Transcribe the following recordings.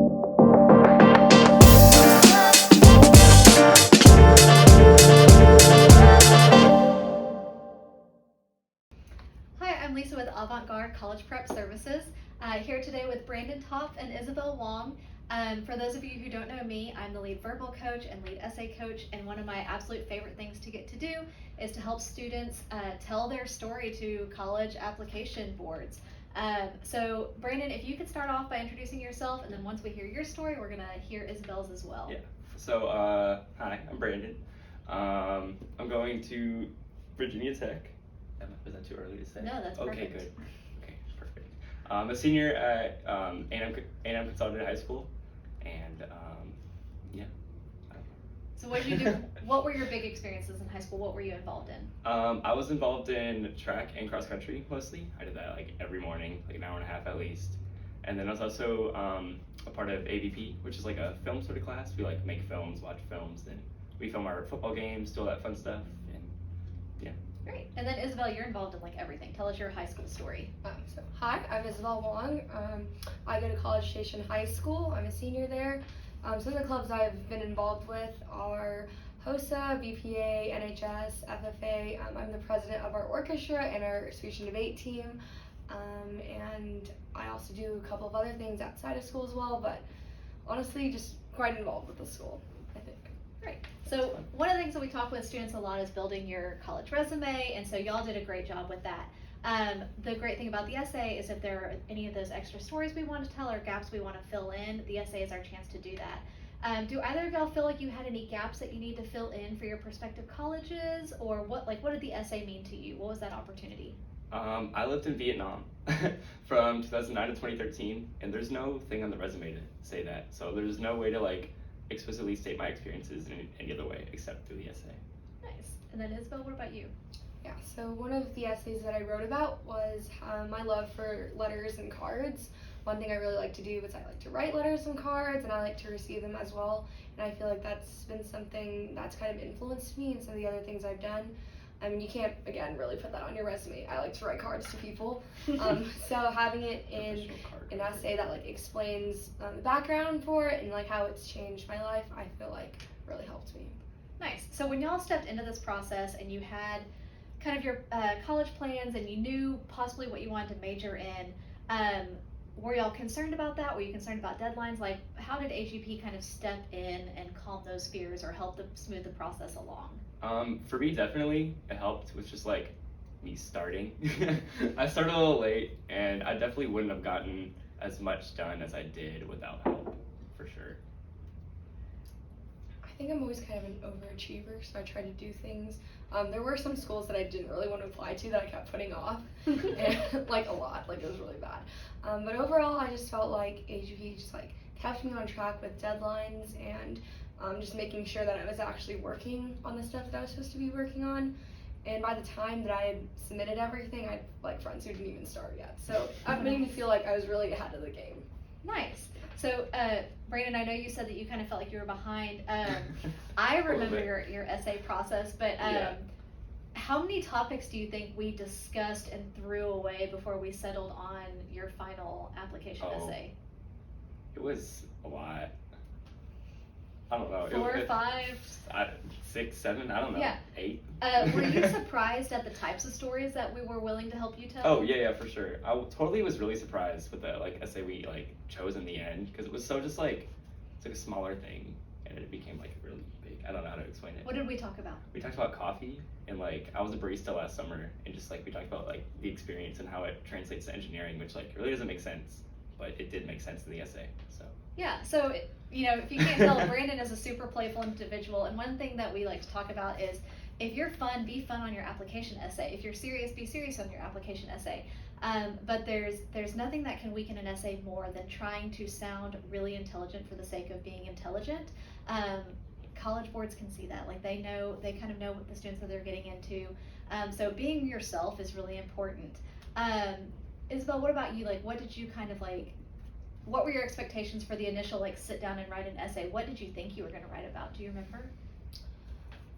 Hi, I'm Lisa with Avant College Prep Services. Here today with Brandon Topf and Isabelle Wong. For those of you who don't know me, I'm the lead verbal coach and lead essay coach, and one of my absolute favorite things to get to do is to help students tell their story to college application boards. So Brandon, if you could start off by introducing yourself, and then once we hear your story, we're gonna hear Isabelle's as well. Yeah, so hi, I'm Brandon. I'm going to Virginia Tech. Was that too early to say? No, that's perfect. Okay, good. Okay, perfect. I'm a senior at A&M Consolidated High School, and yeah. So what did you do? What were your big experiences in high school? What were you involved in? I was involved in track and cross country mostly. I did that like every morning, like an hour and a half at least. And then I was also a part of AGP, which is like a film sort of class. We like make films, watch films, and we film our football games, do all that fun stuff, and yeah. Great. And then Isabelle, you're involved in like everything. Tell us your high school story. Hi, I'm Isabelle Wong. I go to College Station High School. I'm a senior there. Some of the clubs I've been involved with are HOSA, BPA, NHS, FFA. I'm the president of our orchestra and our speech and debate team. And I also do a couple of other things outside of school as well, but honestly, just quite involved with the school, I think. Great. So one of the things that we talk with students a lot is building your college resume, and so y'all did a great job with that. The great thing about the essay is if there are any of those extra stories we want to tell or gaps we want to fill in, the essay is our chance to do that. Do either of y'all feel like you had any gaps that you need to fill in for your prospective colleges, or what did the essay mean to you? What was that opportunity? I lived in Vietnam from 2009 to 2013, and there's no thing on the resume to say that. So there's no way to like explicitly state my experiences in any other way except through the essay. Nice. And then Isabelle, what about you? Yeah, so one of the essays that I wrote about was my love for letters and cards. One thing I really like to do is I like to write letters and cards, and I like to receive them as well. And I feel like that's been something that's kind of influenced me and some of the other things I've done. I mean, you can't, again, really put that on your resume. I like to write cards to people. So having it in an essay that like explains the background for it and like how it's changed my life, I feel like really helped me. Nice. So when y'all stepped into this process and you had kind of your college plans and you knew possibly what you wanted to major in, were y'all concerned about that? Were you concerned about deadlines? Like, how did AGP kind of step in and calm those fears or help smooth the process along? For me, definitely, it helped with just like me starting. I started a little late, and I definitely wouldn't have gotten as much done as I did without help, for sure. I think I'm always kind of an overachiever, so I try to do things. There were some schools that I didn't really want to apply to that I kept putting off, and like a lot, like it was really bad. But overall, I just felt like AGP just like kept me on track with deadlines and just making sure that I was actually working on the stuff that I was supposed to be working on. And by the time that I had submitted everything, I had like friends who didn't even start yet. So it made me feel like I was really ahead of the game. Nice. So, Brandon, I know you said that you kind of felt like you were behind. I remember your essay process, but how many topics do you think we discussed and threw away before we settled on your final application essay? It was a lot. I don't know. 4 or 5? 6, 7, I don't know. Yeah. 8. Were you surprised at the types of stories that we were willing to help you tell? Oh yeah, for sure. I totally was really surprised with the like essay we like chose in the end, because it was so just like it's like a smaller thing, and it became like really big. I don't know how to explain it. What did we talk about? We talked about coffee, and like I was a barista last summer, and just like we talked about like the experience and how it translates to engineering, which like really doesn't make sense, but it did make sense in the essay. So yeah, so you know, if you can't tell, Brandon is a super playful individual, and one thing that we like to talk about is if you're fun, be fun on your application essay. If you're serious, be serious on your application essay. But there's nothing that can weaken an essay more than trying to sound really intelligent for the sake of being intelligent. College boards can see that, like they kind of know what the students that they're getting into. So being yourself is really important. Isabelle, what about you? Like, what did you kind of like? What were your expectations for the initial like sit down and write an essay? What did you think you were going to write about? Do you remember?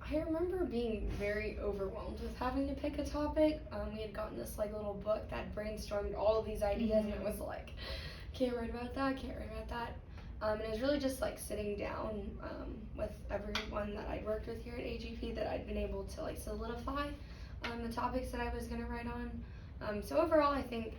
I remember being very overwhelmed with having to pick a topic. We had gotten this like little book that brainstormed all of these ideas, and it was like, can't write about that, can't write about that. And it was really just like sitting down with everyone that I'd worked with here at AGP that I'd been able to like solidify the topics that I was going to write on. So overall, I think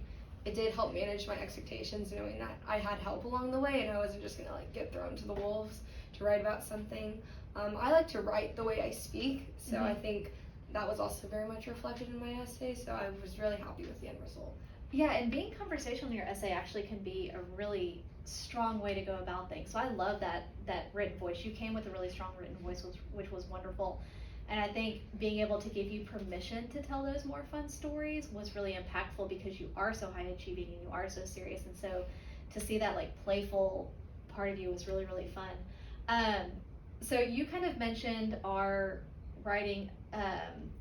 it did help manage my expectations, knowing that I had help along the way and I wasn't just going to like get thrown to the wolves to write about something. I like to write the way I speak, so I think that was also very much reflected in my essay, so I was really happy with the end result. Yeah, and being conversational in your essay actually can be a really strong way to go about things. So I love that written voice. You came with a really strong written voice, which was wonderful. And I think being able to give you permission to tell those more fun stories was really impactful because you are so high achieving and you are so serious. And so to see that like playful part of you was really, really fun. So you kind of mentioned our writing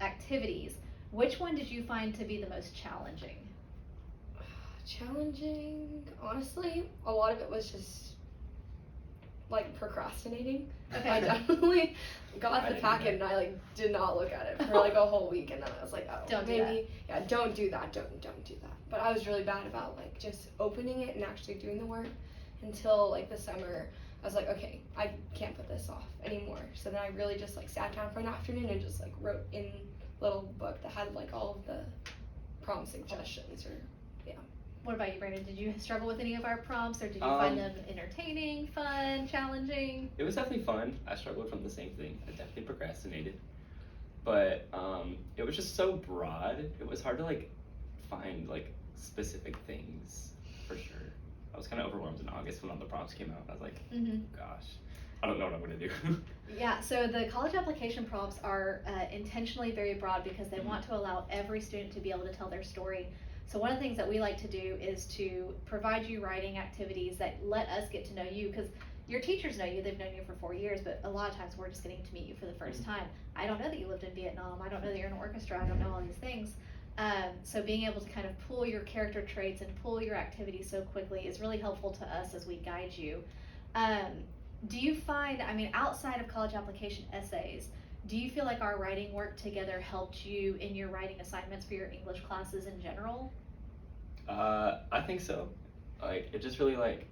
activities. Which one did you find to be the most challenging? Challenging, honestly, a lot of it was just like procrastinating. Okay. I definitely got the packet and I like did not look at it for like a whole week, and then I was like, oh, Don't do maybe, yeah, don't do that, don't do that. But I was really bad about like just opening it and actually doing the work until like the summer. I was like, okay, I can't put this off anymore. So then I really just like sat down for an afternoon and just like wrote in a little book that had like all of the prompt suggestions or yeah. What about you, Brandon? Did you struggle with any of our prompts, or did you find them entertaining, fun, challenging? It was definitely fun. I struggled from the same thing. I definitely procrastinated. But it was just so broad. It was hard to like find like specific things for sure. I was kind of overwhelmed in August when all the prompts came out. I was like, gosh, I don't know what I'm going to do. Yeah, so the college application prompts are intentionally very broad because they want to allow every student to be able to tell their story. So one of the things that we like to do is to provide you writing activities that let us get to know you, because your teachers know you, they've known you for 4 years, but a lot of times we're just getting to meet you for the first time. I don't know that you lived in Vietnam, I don't know that you're in an orchestra, I don't know all these things. So being able to kind of pull your character traits and pull your activities so quickly is really helpful to us as we guide you. Do you find, I mean, outside of college application essays, do you feel like our writing work together helped you in your writing assignments for your English classes in general? I think so. Like, it just really like,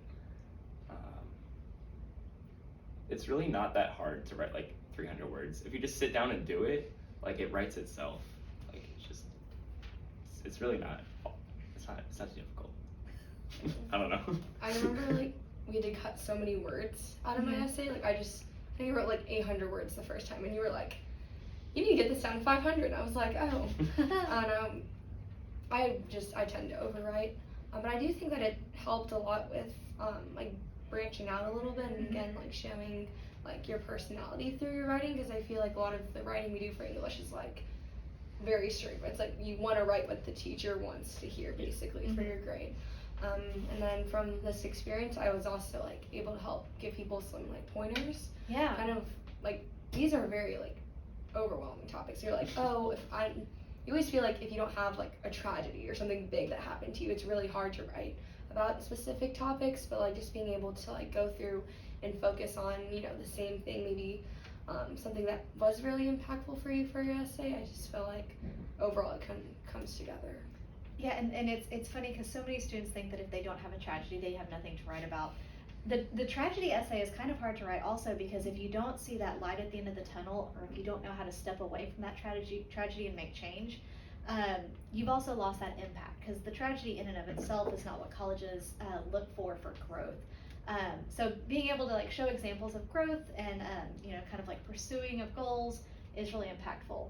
it's really not that hard to write like 300 words. If you just sit down and do it, like it writes itself. Like it's just, it's really not, it's not difficult. I don't know. I remember like we had to cut so many words out of my essay. Like I think I wrote like 800 words the first time, and you were like, you need to get this down to 500. I was like, oh. And I tend to overwrite, but I do think that it helped a lot with like branching out a little bit and again like showing like your personality through your writing, because I feel like a lot of the writing we do for English is like very straight. It's like you want to write what the teacher wants to hear basically for your grade. And then from this experience, I was also like able to help give people some like pointers. Yeah. Kind of like these are very like overwhelming topics. You're like, oh, you always feel like if you don't have like a tragedy or something big that happened to you, it's really hard to write about specific topics. But like just being able to like go through and focus on, you know, the same thing, maybe something that was really impactful for you for your essay. I just feel like overall it kind of comes together. Yeah, and it's funny because so many students think that if they don't have a tragedy, they have nothing to write about. The tragedy essay is kind of hard to write also because if you don't see that light at the end of the tunnel, or if you don't know how to step away from that tragedy and make change, you've also lost that impact, because the tragedy in and of itself is not what colleges look for growth. So being able to like show examples of growth and you know, kind of like pursuing of goals is really impactful.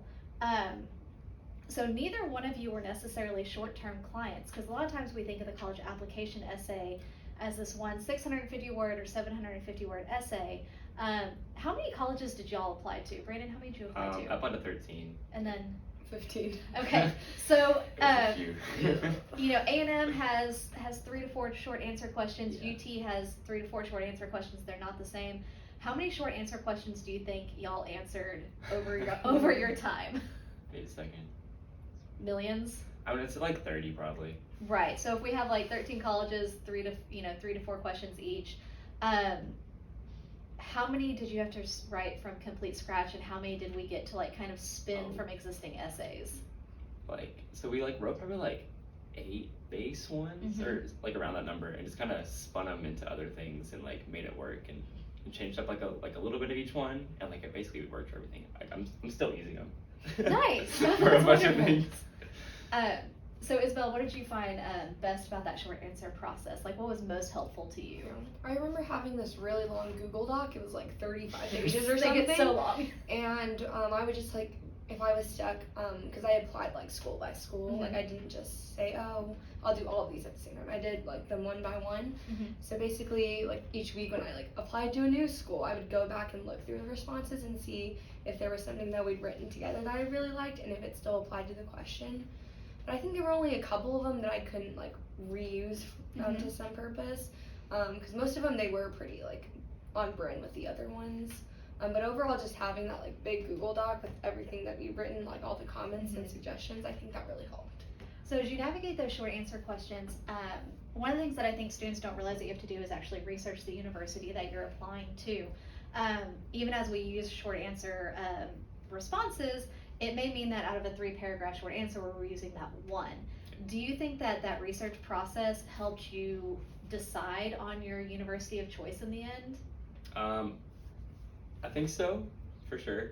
So neither one of you were necessarily short-term clients, because a lot of times we think of the college application essay as this one 650 word or 750 word essay. How many colleges did y'all apply to? Brandon, how many did you apply to? I applied to 13. And then? 15. Okay, so few. you know, A&M has 3 to 4 short answer questions. Yeah. UT has 3 to 4 short answer questions. They're not the same. How many short answer questions do you think y'all answered over your time? Wait a second. Millions? I mean, it's like 30 probably. Right. So if we have like 13 colleges, 3 to 4 questions each, how many did you have to write from complete scratch, and how many did we get to like kind of spin from existing essays? Like, so we like wrote probably like 8 base ones, or like around that number, and just kind of spun them into other things and like made it work and changed up like a little bit of each one, and like it basically worked for everything. I'm still using them. Nice. For a bunch of things. So Isabelle, what did you find best about that short answer process? Like, what was most helpful to you? I remember having this really long Google Doc. It was like 35 pages or They something. get so long. And I would just like, if I was stuck, because I applied like school by school. Mm-hmm. Like I didn't just say, oh, I'll do all of these at the same time. I did like them one by one. Mm-hmm. So basically, like each week when I like applied to a new school, I would go back and look through the responses and see if there was something that we'd written together that I really liked and if it still applied to the question. But I think there were only a couple of them that I couldn't like reuse to some purpose, because most of them they were pretty like on brand with the other ones. But overall, just having that like big Google Doc with everything that we've written, like all the comments and suggestions, I think that really helped. So as you navigate those short answer questions, one of the things that I think students don't realize that you have to do is actually research the university that you're applying to. Even as we use short answer responses, it may mean that out of a 3-paragraph short answer, we're using that one. Do you think that that research process helped you decide on your university of choice in the end? I think so, for sure.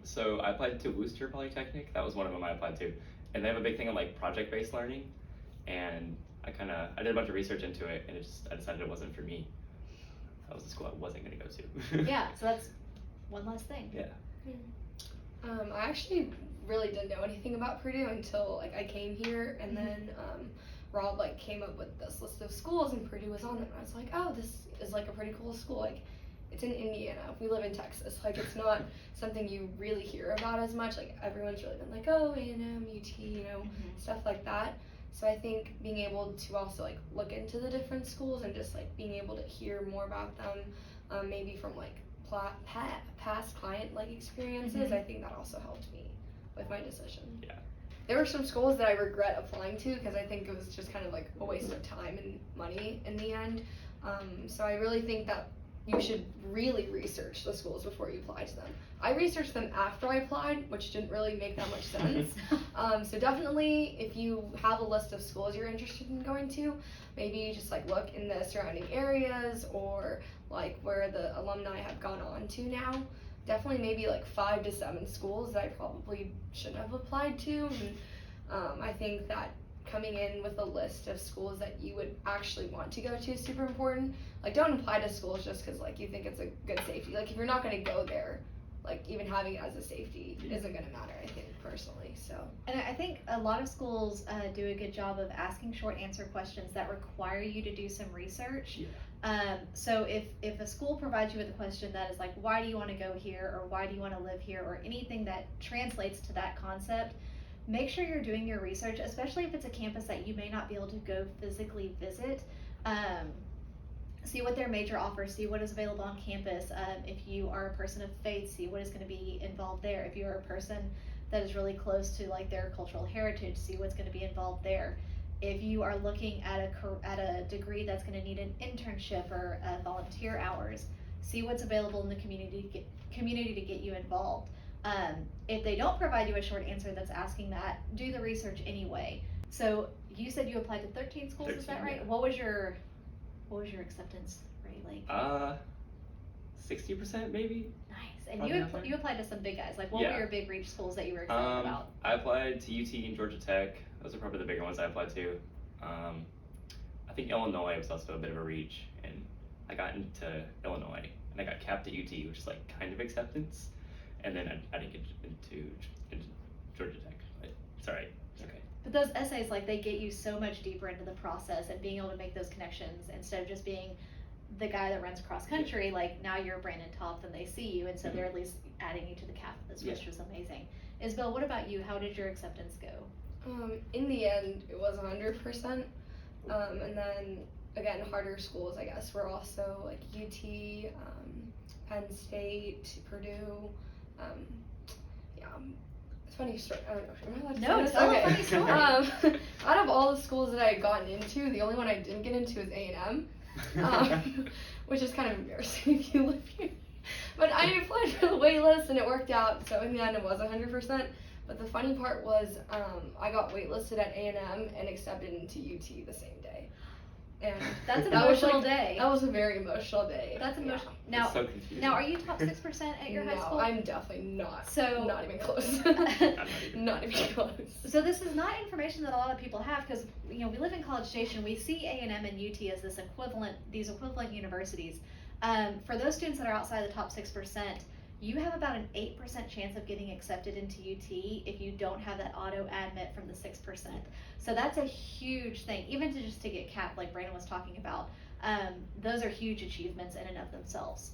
So I applied to Worcester Polytechnic. That was one of them I applied to, and they have a big thing on like project-based learning. And I did a bunch of research into it, and I decided it wasn't for me. That was the school I wasn't gonna go to. Yeah, so that's one less thing. Yeah. I actually really didn't know anything about Purdue until like I came here, and then Rob like came up with this list of schools, and Purdue was on them. And I was like, oh, this is like a pretty cool school. Like, it's in Indiana. We live in Texas. Like, it's not something you really hear about as much. Like, everyone's really been like, oh, A&M, UT, you know, stuff like that. So I think being able to also like look into the different schools and just like being able to hear more about them, maybe from like past client like experiences, I think that also helped me with my decision. Yeah. There were some schools that I regret applying to because I think it was just kind of like a waste of time and money in the end. So I really think that you should really research the schools before you apply to them. I researched them after I applied, which didn't really make that much sense. So definitely, if you have a list of schools you're interested in going to, maybe just like look in the surrounding areas or like where the alumni have gone on to now. Definitely maybe like 5 to 7 schools that I probably shouldn't have applied to. And I think that coming in with a list of schools that you would actually want to go to is super important. Like, don't apply to schools just because like you think it's a good safety. Like, if you're not going to go there, like even having it as a safety isn't going to matter, I think, personally. So. And I think a lot of schools do a good job of asking short answer questions that require you to do some research. So if a school provides you with a question that is like, why do you want to go here, or why do you want to live here, or anything that translates to that concept, make sure you're doing your research, especially if it's a campus that you may not be able to go physically visit. See what their major offers, see what is available on campus. If you are a person of faith, see what is going to be involved there. If you're a person that is really close to like their cultural heritage, see what's going to be involved there. If you are looking at a degree that's going to need an internship or volunteer hours, see what's available in the community to get you involved. If they don't provide you a short answer that's asking that, do the research anyway. So you said you applied to 13 schools, 13, is that right? Yeah. What was your acceptance rate like? 60% maybe. Nice. And you applied to some big guys. Like, what were your big reach schools that you were excited about? I applied to UT and Georgia Tech. Those are probably the bigger ones I applied to. I think Illinois was also a bit of a reach, and I got into Illinois, and I got capped at UT, which is like kind of acceptance, and then I didn't get into Georgia Tech. But it's alright. It's okay. But those essays, like, they get you so much deeper into the process and being able to make those connections instead of just being the guy that runs cross country. Like, now you're Brandon Topf and they see you, and so they're at least adding you to the campus, which was amazing. Isabelle, what about you? How did your acceptance go? In the end, it was 100%. And then again, harder schools, I guess, were also like UT, Penn State, Purdue. It's funny story. I don't know. Am I allowed to No, say this? Tell a funny story. Out of all the schools that I had gotten into, the only one I didn't get into is A&M, which is kind of embarrassing if you live here. But I applied for the wait list and it worked out, so in the end it was 100%. But the funny part was I got waitlisted at A&M and accepted into UT the same day. And That's an that was, emotional like, day. That was a very emotional day. That's emotional. Yeah. Now, It's so confusing. now, are you top 6% at your high school? No, I'm definitely not. So- not even close. I'm not even. Not even close. So this is not information that a lot of people have because we live in College Station. We see A&M and UT as these equivalent universities. For those students that are outside the top 6%, you have about an 8% chance of getting accepted into UT if you don't have that auto admit from the 6%. So that's a huge thing, even to get capped, like Brandon was talking about. Those are huge achievements in and of themselves.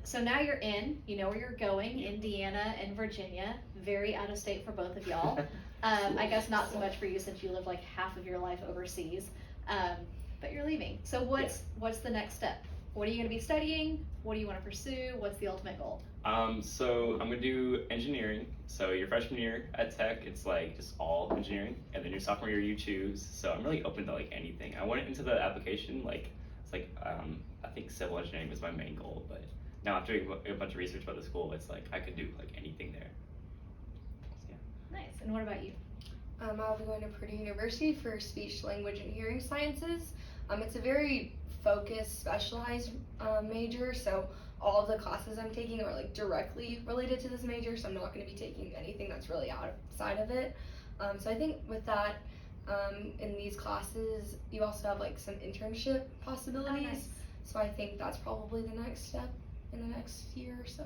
So now you're in, you know where you're going, Indiana and Virginia, very out of state for both of y'all. I guess not so much for you since you live like half of your life overseas, but you're leaving. So what's the next step? What are you going to be studying? What do you want to pursue? What's the ultimate goal? So I'm gonna do engineering. So your freshman year at Tech, it's like just all engineering, and then your sophomore year you choose. So I'm really open to like anything. I went into the application I think civil engineering was my main goal, but now after doing a bunch of research about the school, it's like I could do like anything there. So, yeah. Nice. And what about you? I'll be going to Purdue University for speech, language, and hearing sciences. It's a very focused, specialized major, so all of the classes I'm taking are like directly related to this major, so I'm not going to be taking anything that's really outside of it. So I think with that, in these classes, you also have like some internship possibilities. Oh, nice. So I think that's probably the next step in the next year or so.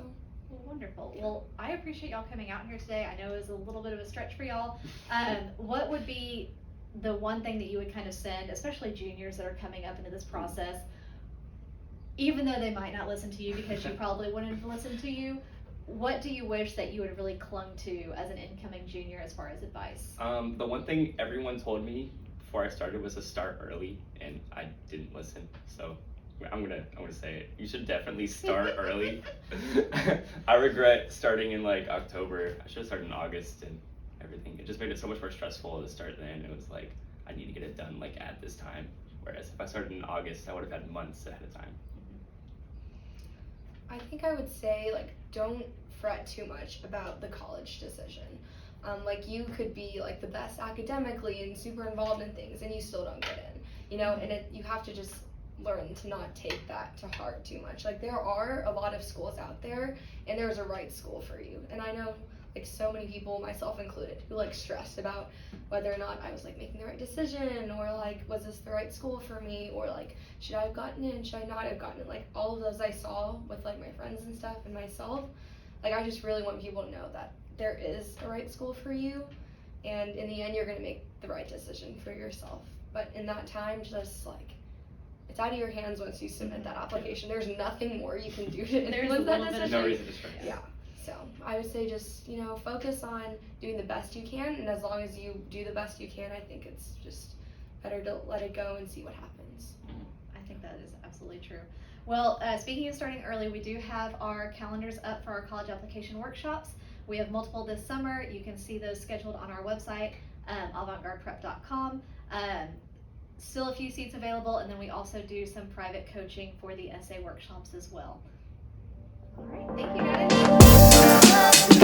Well, wonderful. Well, I appreciate y'all coming out here today. I know it was a little bit of a stretch for y'all. What would be the one thing that you would kind of send, especially juniors that are coming up into this process, even though they might not listen to you because you probably wouldn't listen to you, what do you wish that you would have really clung to as an incoming junior as far as advice? The one thing everyone told me before I started was to start early, and I didn't listen. So I'm gonna say it. You should definitely start early. I regret starting in like October. I should have started in August and everything. It just made it so much more stressful to start then. It was like I need to get it done like at this time. Whereas if I started in August, I would have had months ahead of time. I think I would say, like, don't fret too much about the college decision. Like, you could be, like, the best academically and super involved in things, and you still don't get in, you know? And you have to just learn to not take that to heart too much. Like, there are a lot of schools out there, and there's a right school for you. And I know, like, so many people, myself included, who, like, stressed about whether or not I was, like, making the right decision, or, like, was this the right school for me, or, like, should I have gotten in, should I not have gotten in? Like, all of those I saw with, like, my friends and stuff and myself. Like, I just really want people to know that there is a right school for you, and in the end, you're going to make the right decision for yourself. But in that time, just, like, it's out of your hands once you submit that application. There's nothing more you can do to There's a influence that little bit of decision. No reason to stress. Yeah. So I would say just, you know, focus on doing the best you can, and as long as you do the best you can, I think it's just better to let it go and see what happens. I think that is absolutely true. Well, speaking of starting early, we do have our calendars up for our college application workshops. We have multiple this summer. You can see those scheduled on our website, avantgardeprep.com. Still a few seats available, and then we also do some private coaching for the essay workshops as well. All right, thank you guys.